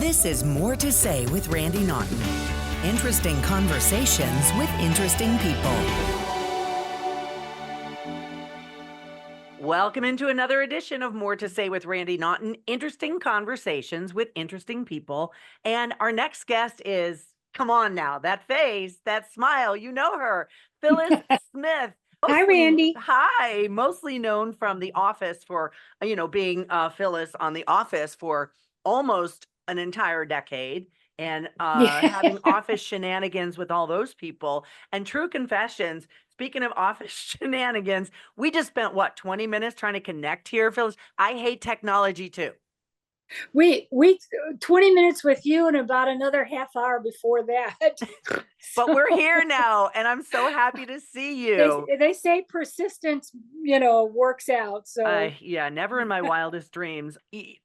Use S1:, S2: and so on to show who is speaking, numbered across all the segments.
S1: This is More to Say with Randy Naughton. Interesting conversations with interesting people.
S2: Welcome into another edition of More to Say with Randy Naughton. Interesting conversations with interesting people. And our next guest is, come on now, that face, that smile, you know her, Phyllis Smith.
S3: Hi, Randy.
S2: Hi, mostly known from The Office for, being Phyllis on The Office for almost an entire decade and having office shenanigans with all those people. And True Confessions, speaking of office shenanigans, we just spent, 20 minutes trying to connect here, Phyllis? I hate technology too.
S3: We 20 minutes with you and about another half hour before that.
S2: But we're here now, and I'm so happy to see you.
S3: They say persistence, works out. So
S2: yeah, never in my wildest dreams.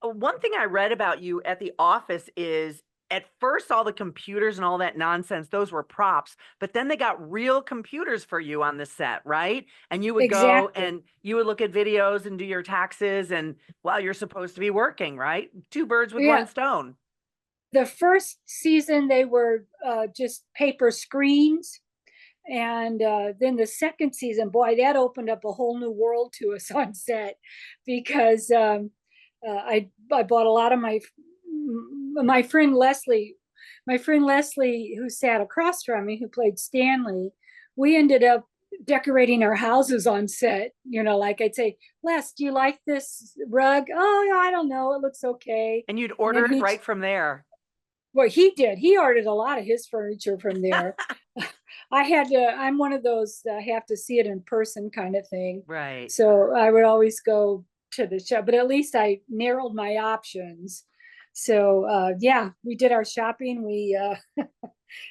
S2: One thing I read about you at The Office is at first all the computers and all that nonsense, those were props, but then they got real computers for you on the set, right? And you would go and you would look at videos and do your taxes, and while you're supposed to be working, right? Two birds with one stone.
S3: The first season, they were just paper screens. And then the second season, boy, that opened up a whole new world to us on set, because I bought a lot of my friend Leslie, who sat across from me, who played Stanley. We ended up decorating our houses on set. Like I'd say, Les, do you like this rug? Oh, I don't know, it looks okay.
S2: And you'd order it right from there.
S3: Well, he did. He ordered a lot of his furniture from there. I'm one of those have to see it in person kind of thing.
S2: Right.
S3: So I would always go to the shop, but at least I narrowed my options. So we did our shopping.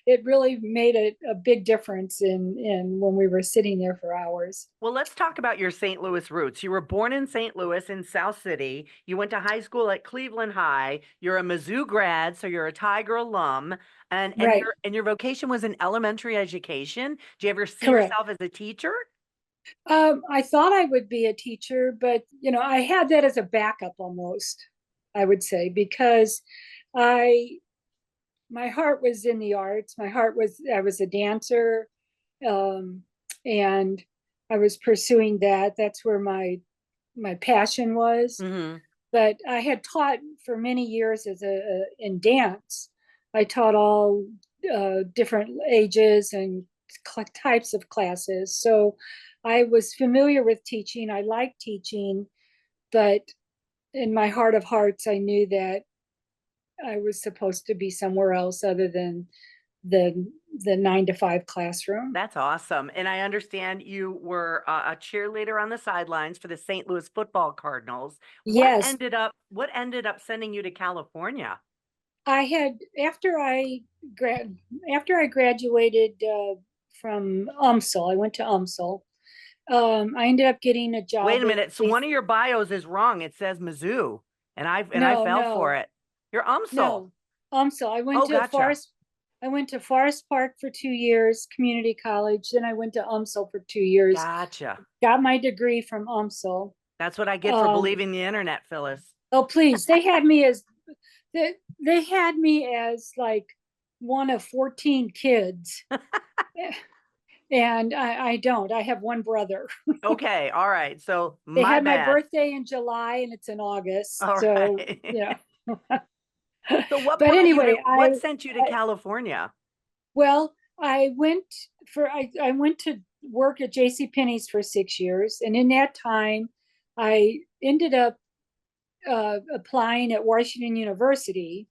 S3: It really made a big difference in when we were sitting there for hours.
S2: Well, let's talk about your St. Louis roots. You were born in St. Louis in South City. You went to high school at Cleveland High. You're a Mizzou grad, so you're a Tiger alum. And your vocation was in elementary education. Do you ever see yourself as a teacher?
S3: I thought I would be a teacher, but I had that as a backup almost, I would say, because my heart was in the arts. I was a dancer, and I was pursuing that. That's where my passion was.
S2: Mm-hmm.
S3: But I had taught for many years in dance. I taught all different ages and types of classes. So I was familiar with teaching. I liked teaching, but in my heart of hearts, I knew that I was supposed to be somewhere else other than the 9-to-5 classroom.
S2: That's awesome. And I understand you were a cheerleader on the sidelines for the St. Louis football Cardinals.
S3: Yes.
S2: What ended up sending you to California?
S3: After I graduated from UMSL, I went to UMSL. I ended up getting a job.
S2: Wait a minute. So one of your bios is wrong. It says Mizzou, and I fell for it. You're UMSL.
S3: No, UMSL. I went to Forest Park for 2 years, community college. Then I went to UMSL for 2 years.
S2: Gotcha.
S3: Got my degree from UMSL.
S2: That's what I get for believing the internet, Phyllis.
S3: Oh, please. They had me as like one of 14 kids. And I don't. I have one brother.
S2: Okay. All right. So
S3: they had my birthday in July and it's in August.
S2: All right.
S3: Yeah.
S2: So what sent you to California?
S3: Well, I went to work at JCPenney's for 6 years. And in that time, I ended up applying at Washington University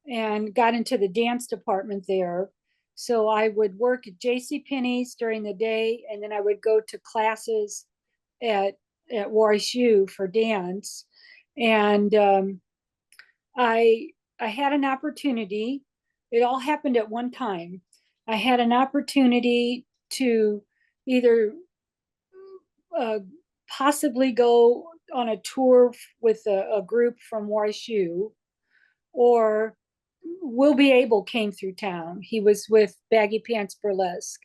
S3: and got into the dance department there. So I would work at JCPenney's during the day, and then I would go to classes at WashU for dance. And I had an opportunity. It all happened at one time. I had an opportunity to either possibly go on a tour with a group from WashU, or Will Be Able came through town. He was with Baggy Pants Burlesque,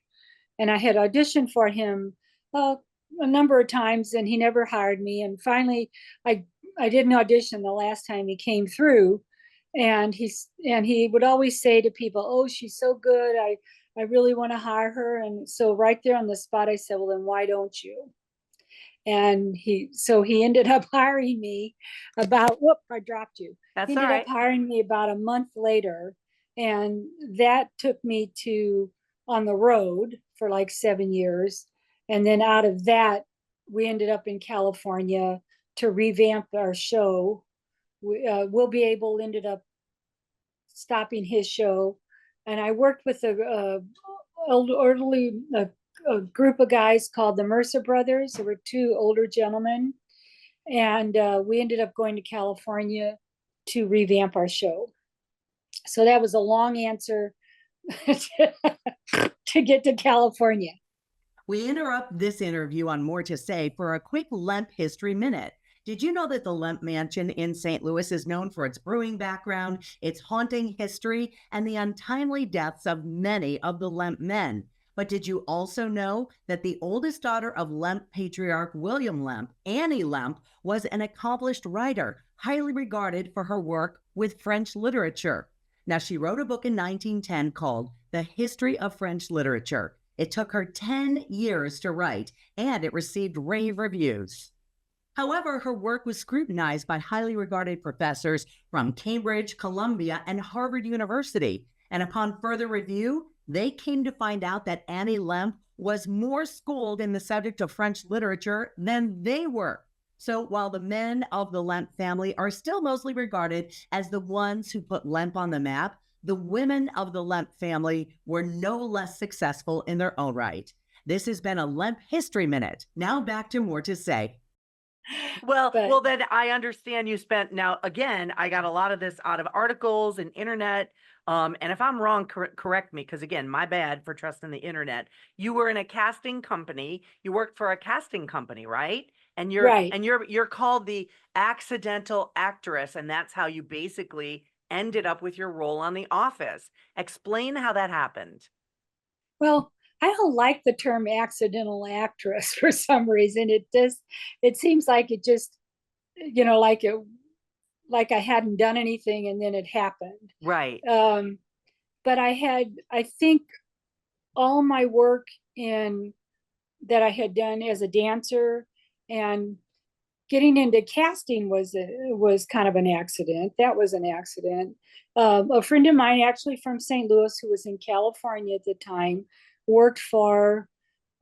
S3: and I had auditioned for him a number of times, and he never hired me. And finally, I did an audition the last time he came through, And he would always say to people, "Oh, she's so good. I really want to hire her." And so right there on the spot, I said, "Well, then why don't you?" And he ended up hiring me about, whoop, I dropped you.
S2: That's
S3: He
S2: all
S3: ended up
S2: right.
S3: hiring me about a month later. And that took me to on the road for like 7 years. And then out of that, we ended up in California to revamp our show. Will Be Able ended up stopping his show. And I worked with a group of guys called the Mercer Brothers. There were two older gentlemen, and we ended up going to California to revamp our show. So that was a long answer to get to California.
S1: We interrupt this interview on More to Say for a quick Lemp History Minute. Did you know that the Lemp Mansion in St. Louis is known for its brewing background, its haunting history, and the untimely deaths of many of the Lemp men? But did you also know that the oldest daughter of Lemp patriarch William Lemp, Annie Lemp, was an accomplished writer, highly regarded for her work with French literature? Now, she wrote a book in 1910 called The History of French Literature. It took her 10 years to write, and it received rave reviews. However, her work was scrutinized by highly regarded professors from Cambridge, Columbia, and Harvard University. And upon further review, they came to find out that Annie Lemp was more schooled in the subject of French literature than they were. So while the men of the Lemp family are still mostly regarded as the ones who put Lemp on the map, the women of the Lemp family were no less successful in their own right. This has been a Lemp History Minute. Now back to More to Say.
S2: Well, then I understand you spent, now again, I got a lot of this out of articles and internet. And if I'm wrong, correct me, because again, my bad for trusting the internet. You were in a casting company. You worked for a casting company, right? And
S3: Right.
S2: you're called the accidental actress, and that's how you basically ended up with your role on The Office. Explain how that happened.
S3: Well, I don't like the term accidental actress for some reason. It seems like it just, like I hadn't done anything and then it happened.
S2: Right.
S3: But I think all my work that I had done as a dancer and getting into casting was kind of an accident. That was an accident. A friend of mine, actually from St. Louis, who was in California at the time, worked for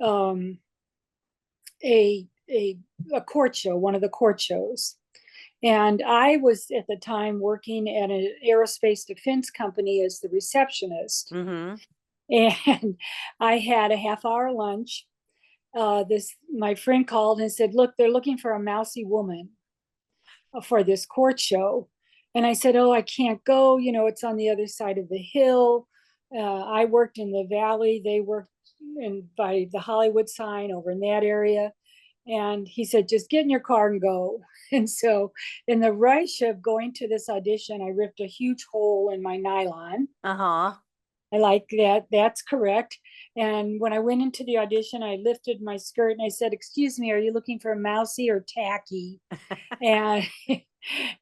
S3: a court show, one of the court shows. And I was at the time working at an aerospace defense company as the receptionist.
S2: Mm-hmm.
S3: And I had a half-hour lunch. My friend called and said, "Look, they're looking for a mousy woman for this court show." And I said, "Oh, I can't go. It's on the other side of the hill." I worked in the valley. They worked by the Hollywood sign over in that area. And he said, "Just get in your car and go." And so in the rush of going to this audition, I ripped a huge hole in my nylon.
S2: Uh-huh.
S3: I like that. That's correct. And when I went into the audition, I lifted my skirt and I said, "Excuse me, are you looking for mousy or tacky?" and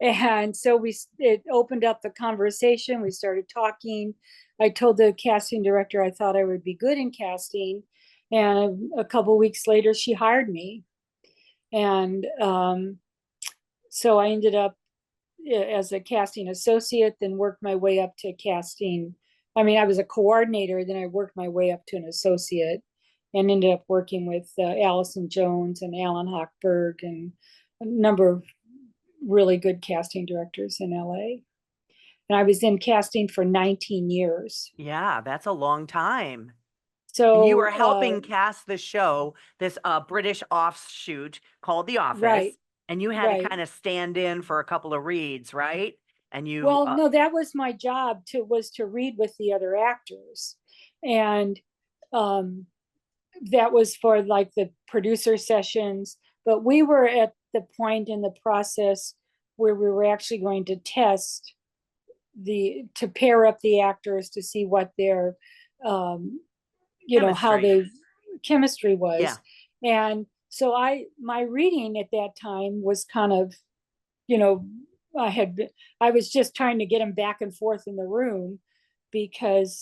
S3: and so it opened up the conversation. We started talking. I told the casting director I thought I would be good in casting. And a couple of weeks later, she hired me. And so I ended up as a casting associate, then worked my way up to casting. I mean, I was a coordinator, then I worked my way up to an associate and ended up working with Allison Jones and Alan Hochberg and a number of really good casting directors in LA. And I was in casting for 19 years.
S2: Yeah, that's a long time.
S3: So
S2: And you were helping cast the show, this British offshoot called The Office.
S3: Right.
S2: And you had to
S3: Right.
S2: kind of stand in for a couple of reads, right? And you
S3: Well, no, that was my job was to read with the other actors. And that was for like the producer sessions. But we were at the point in the process where we were actually going to test to pair up the actors to see what their how
S2: chemistry.
S3: the chemistry was.
S2: Yeah.
S3: And so my reading at that time was kind of, I was just trying to get them back and forth in the room because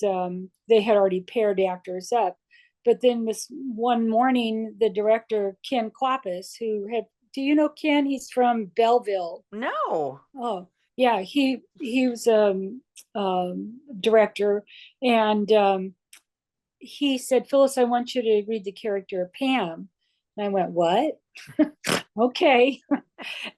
S3: they had already paired actors up. But then this one morning, the director, Ken Klopis, do you know Ken? He's from Belleville.
S2: No.
S3: Oh, yeah, he was director, and he said, Phyllis, I want you to read the character of Pam. And I went, what? Okay.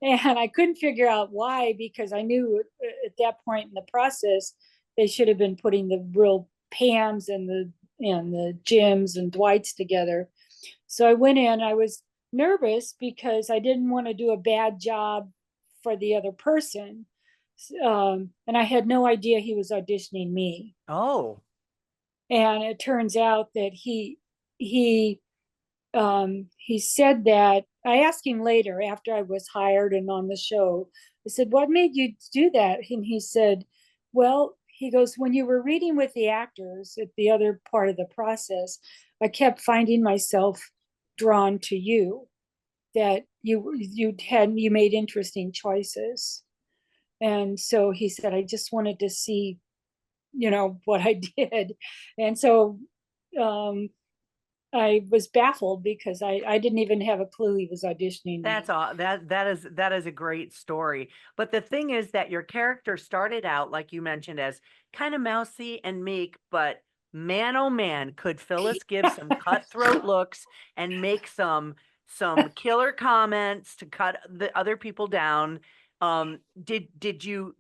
S3: And I couldn't figure out why, because I knew at that point in the process, they should have been putting the real Pams and the Jims and Dwights together. So I went in, I was nervous because I didn't want to do a bad job for the other person. And I had no idea he was auditioning me.
S2: Oh.
S3: And it turns out that he said that. I asked him later after I was hired and on the show. I said, what made you do that? And he said, well, he goes, when you were reading with the actors at the other part of the process, I kept finding myself drawn to you, that you made interesting choices. And so he said, I just wanted to see, what I did. And so I was baffled because I didn't even have a clue he was auditioning.
S2: That's all. That is a great story. But the thing is that your character started out, like you mentioned, as kind of mousy and meek, but man, oh man, could Phyllis give some cutthroat looks and make some killer comments to cut the other people down. Did you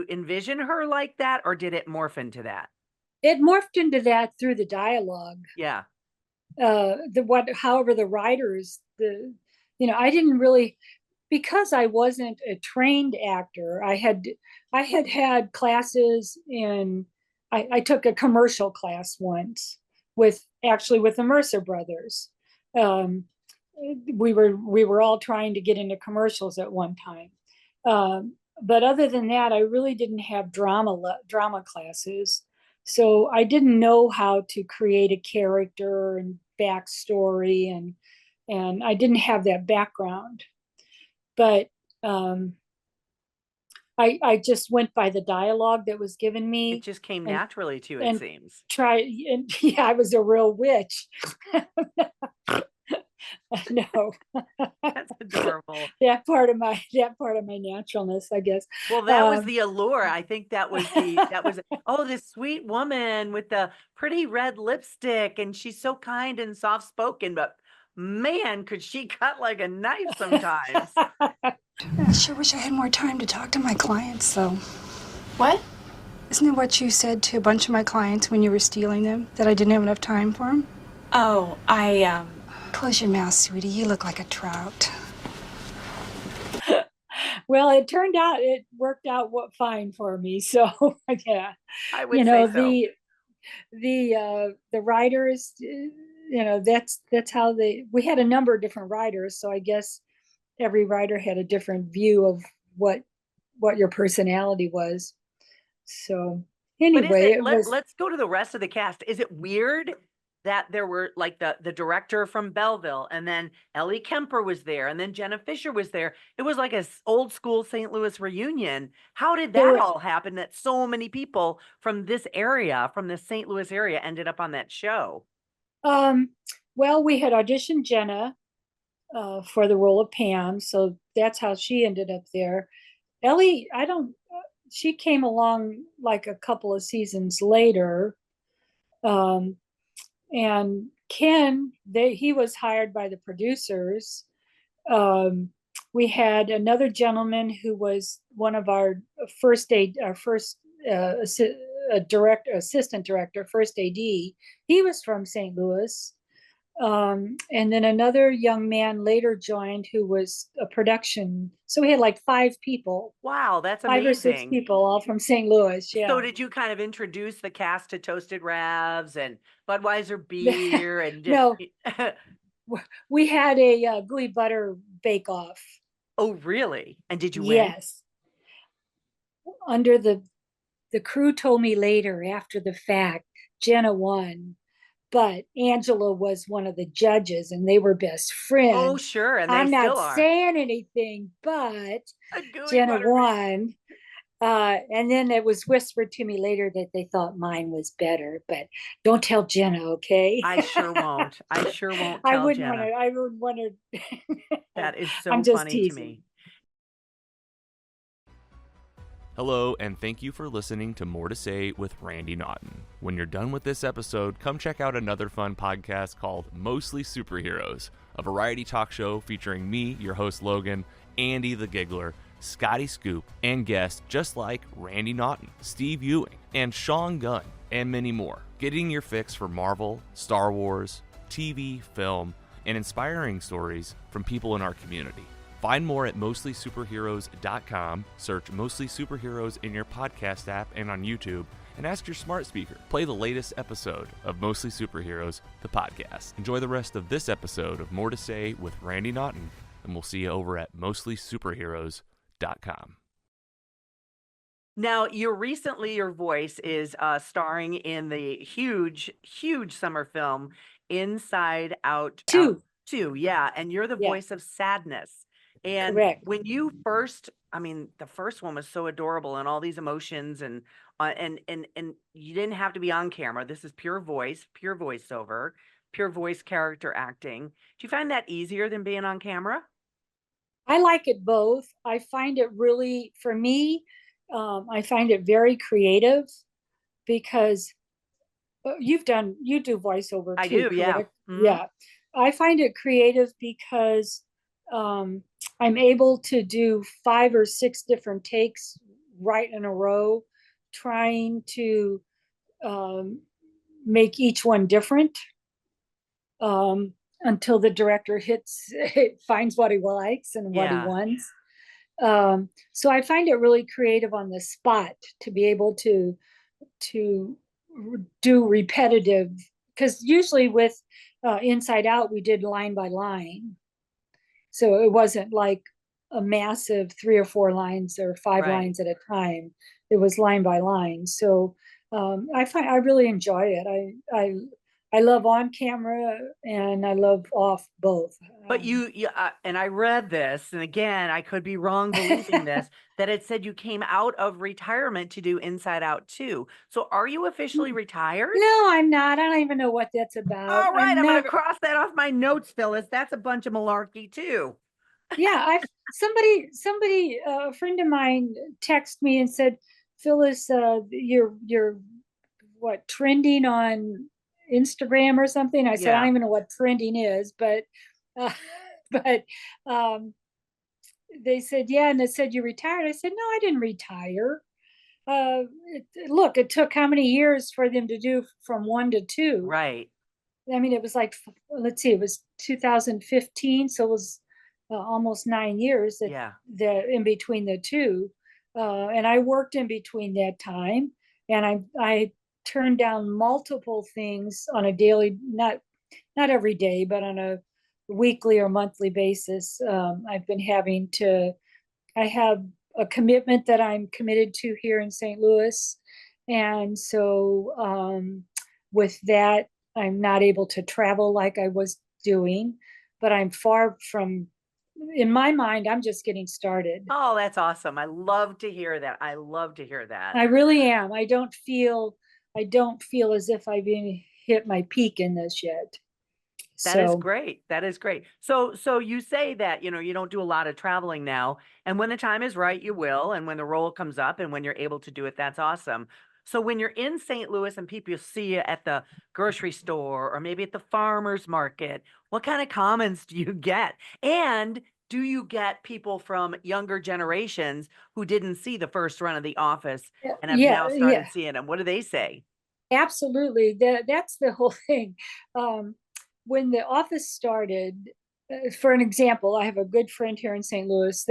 S2: envision her like that, or did it morph into that?
S3: It morphed into that through the dialogue.
S2: Yeah.
S3: However the writers, I didn't really, because I wasn't a trained actor. I had classes I took a commercial class once with the Mercer brothers. We were all trying to get into commercials at one time. But other than that, I really didn't have drama classes. So I didn't know how to create a character and backstory, and I didn't have that background. But I just went by the dialogue that was given me.
S2: It just came naturally to you, it seems.
S3: Yeah, I was a real witch. No.
S2: That's adorable.
S3: That part of my naturalness, I guess.
S2: Well, that was the allure. I think that was oh, this sweet woman with the pretty red lipstick, and she's so kind and soft spoken, but man, could she cut like a knife sometimes.
S4: I sure wish I had more time to talk to my clients, though.
S5: What?
S4: Isn't it what you said to a bunch of my clients when you were stealing them, that I didn't have enough time for them?
S5: Oh,
S4: Close your mouth, sweetie. You look like a trout.
S3: Well, it worked out fine for me. So yeah,
S2: I would say so.
S3: The writers, that's how we had a number of different writers. So I guess every writer had a different view of what your personality was. So anyway,
S2: let's go to the rest of the cast. Is it weird that there were like the director from Belleville, and then Ellie Kemper was there, and then Jenna Fisher was there? It was like a old school St. Louis reunion. How did that all happen, that so many people from this area, from the St. Louis area, ended up on that show?
S3: Well, we had auditioned Jenna for the role of Pam, so that's how she ended up there. Ellie, she came along like a couple of seasons later. And Ken, he was hired by the producers. We had another gentleman who was one of our assistant director, first AD. He was from St. Louis. And then another young man later joined who was a production. So we had like 5 people.
S2: Wow, that's amazing.
S3: 5 or 6 people, all from St. Louis. Yeah.
S2: So did you kind of introduce the cast to Toasted Ravs and Budweiser beer and
S3: no? We had a gooey butter bake off.
S2: Oh, really? And did you win?
S3: Yes. Under the crew told me later, after the fact, Jenna won. but Angela was one of the judges and they were best friends.
S2: Oh, sure. And they
S3: I'm not
S2: still are.
S3: saying anything, but
S2: A gooey
S3: Jenna
S2: butterman.
S3: won. And then it was whispered to me later that they thought mine was better, but don't tell Jenna, okay?
S2: I sure won't. I sure won't
S3: I
S2: tell
S3: wouldn't want
S2: Jenna.
S3: to. I wouldn't want to.
S2: That is so
S3: I'm just
S2: funny to
S3: teasing.
S2: me.
S5: Hello, and thank you for listening to More to Say with Randy Naughton. When you're done with this episode, come check out another fun podcast called Mostly Superheroes, a variety talk show featuring me, your host Logan, Andy the Giggler, Scotty Scoop, and guests just like Randy Naughton, Steve Ewing, and Sean Gunn, and many more. Getting your fix for Marvel, Star Wars, TV, film, and inspiring stories from people in our community. Find more at mostlysuperheroes.com, search Mostly Superheroes in your podcast app and on YouTube, and ask your smart speaker, play the latest episode of Mostly Superheroes, the podcast. Enjoy the rest of this episode of More to Say with Randy Naughton, and we'll see you over at mostlysuperheroes.com.
S2: Now, your voice is starring in the huge summer film Inside Out
S3: 2.
S2: 2, yeah, and you're the
S3: Yeah.
S2: voice of Sadness. And
S3: Correct.
S2: when you first, the first one was so adorable and all these emotions and you didn't have to be on camera. This is pure voice, pure voiceover, pure voice character acting. Do you find that easier than being on camera?
S3: I like it both. I find it really, for me, I find it very creative because you do voiceover
S2: I
S3: too,
S2: do, yeah.
S3: correct?
S2: Mhm.
S3: Yeah. I find it creative because I'm able to do 5 or 6 different takes right in a row, trying to make each one different until the director finds what he likes and what he
S2: Yeah.
S3: wants. So I find it really creative on the spot to be able to do repetitive, because usually with Inside Out we did line by line, so it wasn't like a massive 3 or 4 lines or 5
S2: Right.
S3: lines at a time. It was line by line. So I really enjoy it. I love on camera and I love off both.
S2: But and I read this, and again, I could be wrong believing this, that it said you came out of retirement to do Inside Out 2. So are you officially retired?
S3: No, I'm not. I don't even know what that's about.
S2: All right, I'm going
S3: never-
S2: to cross that off my notes, Phyllis. That's a bunch of malarkey too.
S3: Yeah, somebody, a friend of mine texted me and said, Phyllis, you're what, trending on Instagram or something? I said, I
S2: Yeah.
S3: don't even know what trending is, but but they said, yeah, and it said you retired. I said, no, I didn't retire. Look, it took how many years for them to do from 1 to 2?
S2: Right.
S3: I mean, it was like, let's see, it was 2015, so it was almost 9 years
S2: Yeah.
S3: that in between the two, and I worked in between that time, and I turned down multiple things on a daily, not every day, but on a weekly or monthly basis. I've been having to. I have a commitment that I'm committed to here in St. Louis, and so with that, I'm not able to travel like I was doing, but I'm far from, in my mind, I'm just getting started.
S2: Oh, that's awesome. I love to hear that. I love to hear that.
S3: I really am. I don't feel as if I've even hit my peak in this yet.
S2: That is great. That is great. So you say that, you don't do a lot of traveling now, and when the time is right, you will, and when the role comes up and when you're able to do it, that's awesome. So when you're in St. Louis and people see you at the grocery store or maybe at the farmer's market, what kind of comments do you get? And do you get people from younger generations who didn't see the first run of The Office and have now started seeing them? What do they say?
S3: Absolutely. That's the whole thing. When The Office started, for an example, I have a good friend here in St. Louis.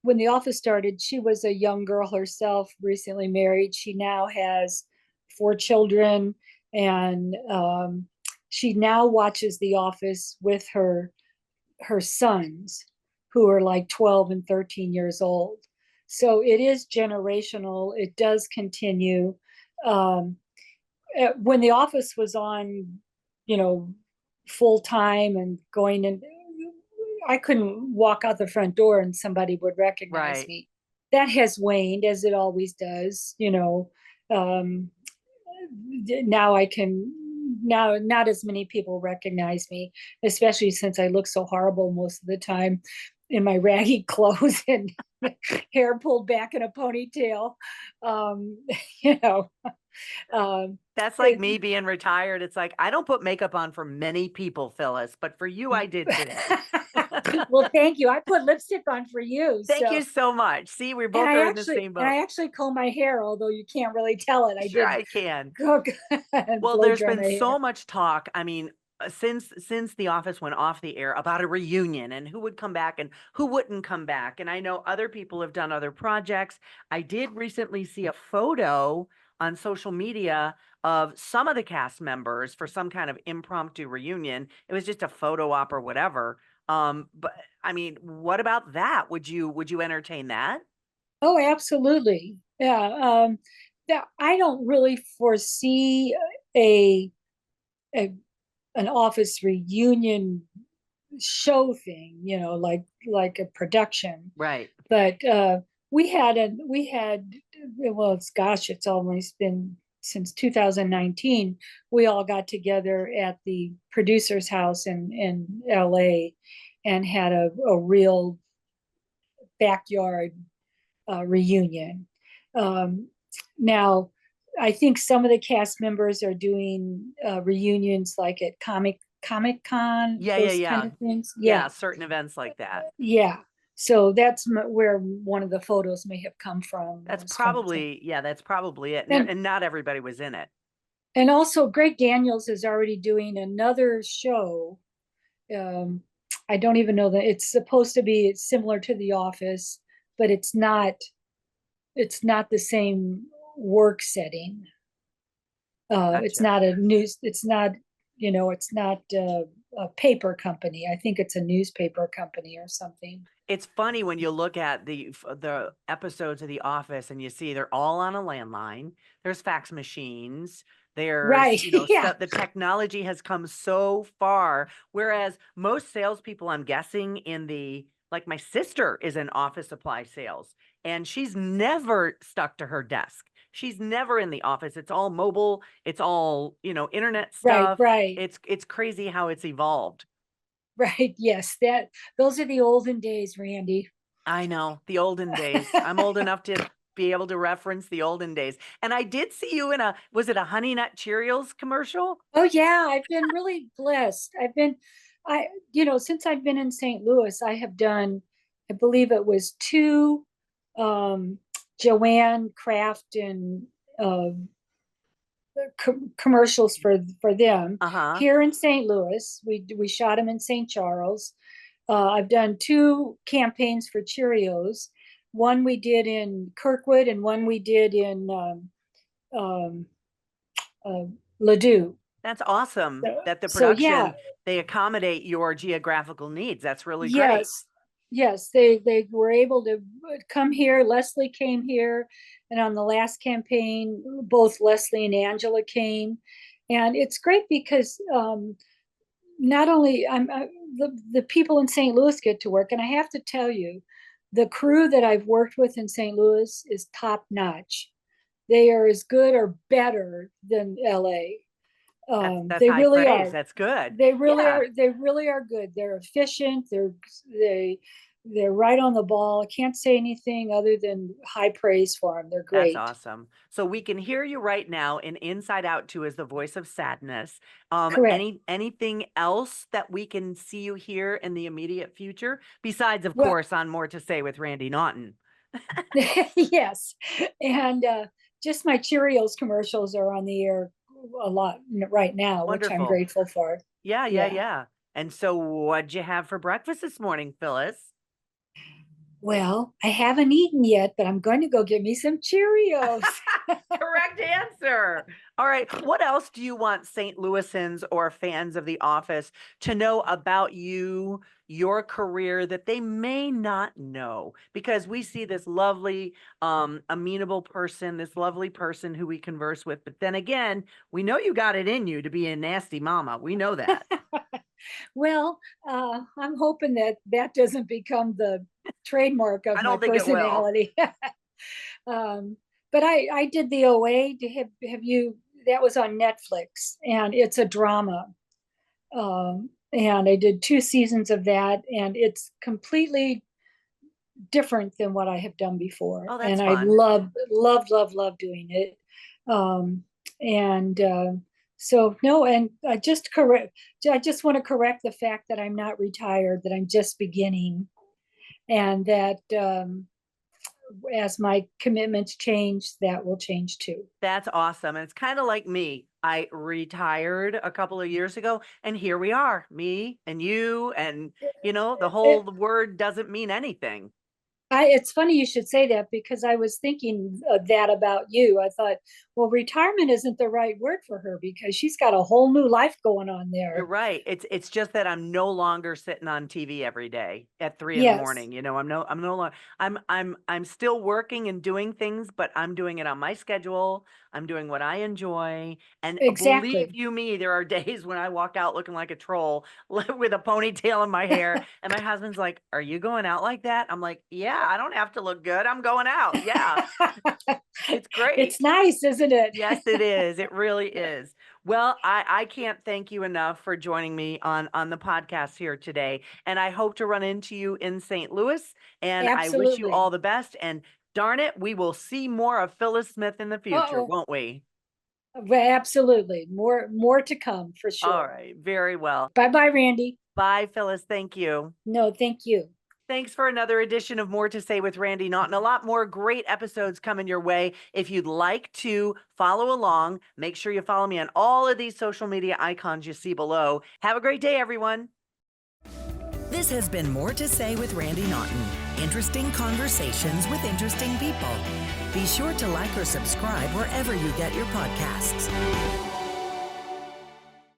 S3: When The Office started, she was a young girl herself, recently married. She now has 4 children, and she now watches The Office with her sons, who are like 12 and 13 years old. So it is generational. It does continue. when the office was on, full time and going in, I couldn't walk out the front door and somebody would recognize
S2: Right.
S3: me. That has waned, as it always does. Now I can, now not as many people recognize me, especially since I look so horrible most of the time in my raggy clothes and hair pulled back in a ponytail. um you know
S2: That's like me being retired. It's like, I don't put makeup on for many people, Phyllis, but for you, I did today.
S3: Well, thank you. I put lipstick on for you.
S2: Thank you so much. See, we
S3: And
S2: both
S3: I
S2: are in the same
S3: and
S2: boat.
S3: I actually comb my hair, although you can't really tell it. I
S2: Sure,
S3: did
S2: I can.
S3: go and
S2: Well,
S3: blow
S2: there's
S3: dry
S2: been
S3: my
S2: so
S3: hair.
S2: much talk. I mean, since The Office went off the air about a reunion and who would come back and who wouldn't come back. And I know other people have done other projects. I did recently see a photo on social media of some of the cast members for some kind of impromptu reunion. It was just a photo op or whatever. But I mean, what about that? Would you entertain that?
S3: Oh, absolutely. Yeah. That I don't really foresee a, a an office reunion show thing, like a production.
S2: Right.
S3: But we had, well, it's almost been since 2019. We all got together at the producer's house in LA and had a real backyard reunion. Um, Now, I think some of the cast members are doing reunions like at Comic Con,
S2: Yeah, yeah,
S3: those kind
S2: yeah.
S3: of things.
S2: Yeah,
S3: Yeah,
S2: certain events like that.
S3: yeah. So that's where one of the photos may have come from.
S2: That's
S3: Was from
S2: that's probably it.
S3: and
S2: And not everybody was in it.
S3: and also Greg Daniels is already doing another show. Um, I don't even know that it's supposed to be similar to The Office, but it's not. It's not the same work setting. It's
S2: Gotcha.
S3: not a news. It's not. It's not a paper company. I think it's a newspaper company or something.
S2: It's funny when you look at the episodes of The Office and you see they're all on a landline. There's fax machines. There's,
S3: Right. Yeah.
S2: stuff. The technology has come so far. Whereas most salespeople, I'm guessing, like my sister is in office supply sales, and she's never stuck to her desk. She's never in the office. It's all mobile. It's all, internet
S3: Right.
S2: stuff.
S3: Right.
S2: It's crazy how it's evolved.
S3: Right. Yes. Those are the olden days, Randy.
S2: I know, the olden days. I'm old enough to be able to reference the olden days. And I did see you in was it a Honey Nut Cheerios commercial?
S3: Oh yeah, I've been really blessed. Since I've been in St. Louis, I have done, I believe it was two um, Joanne Kraft and commercials for them
S2: Uh-huh.
S3: here in St. Louis. We shot them in St. Charles. I've done two campaigns for Cheerios. One we did in Kirkwood, and one we did in um, uh, Ladue.
S2: That's awesome
S3: So,
S2: that the
S3: so yeah,
S2: production, they accommodate your geographical needs. That's really great.
S3: yes, they were able to come here. Leslie came here, and on the last campaign, both Leslie and Angela came, and it's great because not only the people in St. Louis get to work, and I have to tell you, the crew that I've worked with in St. Louis is top notch. They are as good or better than LA.
S2: That's
S3: They
S2: high
S3: really
S2: praise.
S3: are.
S2: That's good.
S3: They really
S2: Yeah.
S3: are. They really are good. They're efficient. They're right on the ball. I can't say anything other than high praise for them. They're
S2: That's
S3: great.
S2: awesome. So we can hear you right now in Inside Out 2 as the voice of sadness.
S3: Correct.
S2: Anything else that we can see you here in the immediate future? Besides, of
S3: Well,
S2: course, on More to Say with Randy Naughton.
S3: yes, and just my Cheerios commercials are on the air a lot right now, which I'm
S2: Wonderful.
S3: grateful for.
S2: Yeah, yeah,
S3: Yeah.
S2: yeah. And so what'd you have for breakfast this morning, Phyllis?
S3: Well, I haven't eaten yet, but I'm going to go get me some Cheerios.
S2: Correct answer. All right. What else do you want St. Louisans or fans of The Office to know about you, your career that they may not know? Because we see this lovely, amenable person, this lovely person who we converse with. But then again, we know you got it in you to be a nasty mama. We know that.
S3: Well, I'm hoping that doesn't become the trademark of
S2: I
S3: my
S2: don't think it will.
S3: personality. But I did the OA. Have you? That was on Netflix, and it's a drama. And I did 2 seasons of that, and it's completely different than what I have done before.
S2: Oh, that's
S3: And I
S2: fun.
S3: love doing it. And so no, and I just want to correct the fact that I'm not retired, that I'm just beginning, and that as my commitments change, that will change too.
S2: That's awesome. And it's kind of like me. I retired a couple of years ago, and here we are, me and you, and the whole word doesn't mean anything.
S3: It's funny you should say that, because I was thinking that about you. I thought, well, retirement isn't the right word for her, because she's got a whole new life going on
S2: You're
S3: there.
S2: right. It's just that I'm no longer sitting on TV every day at 3 in the
S3: Yes,
S2: morning. I'm no longer, I'm still working and doing things, but I'm doing it on my schedule. I'm doing what I enjoy. And believe
S3: exactly.
S2: you me, there are days when I walk out looking like a troll with a ponytail in my hair. And my husband's like, "Are you going out like that?" I'm like, "Yeah, I don't have to look good. I'm going out." Yeah. It's great.
S3: It's nice, isn't it?
S2: Yes, it is. It really is. Well, I can't thank you enough for joining me on the podcast here today. And I hope to run into you in St. Louis. And I wish you all
S3: Absolutely.
S2: the best. And darn it, we will see more of Phyllis Smith in the future,
S3: Uh-oh.
S2: won't we?
S3: Well, absolutely. More to come for
S2: All
S3: sure.
S2: right. Very well.
S3: Bye-bye, Randy.
S2: Bye, Phyllis. Thank you.
S3: No, thank you.
S2: Thanks for another edition of More to Say with Randy Naughton. A lot more great episodes coming your way. If you'd like to follow along, make sure you follow me on all of these social media icons you see below. Have a great day, everyone.
S6: This has been More to Say with Randy Naughton. Interesting conversations with interesting people. Be sure to like or subscribe wherever you get your podcasts.